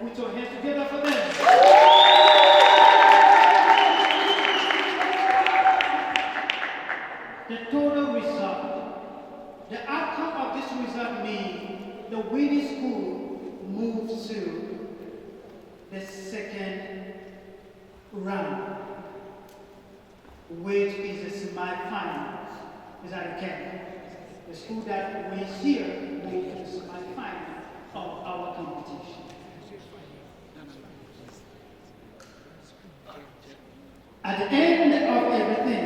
Put your hands together for them. The total result, the outcome of this result means the winning school moves to the second round, which is the semi-final. Is that okay? The school that wins here moves to the semi-final of our competition. At the end of everything,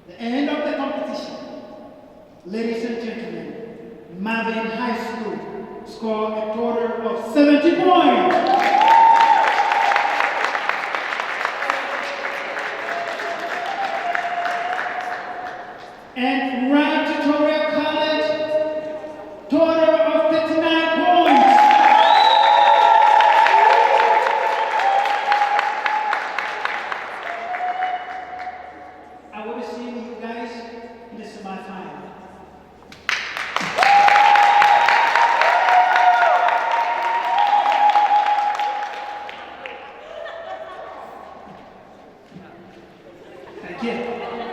the end of the competition, ladies and gentlemen, Marven High School scored a total of 70 points. And Ryan Tutorial College, total of 59 points. I will be seeing you guys in the semifinal. Thank you.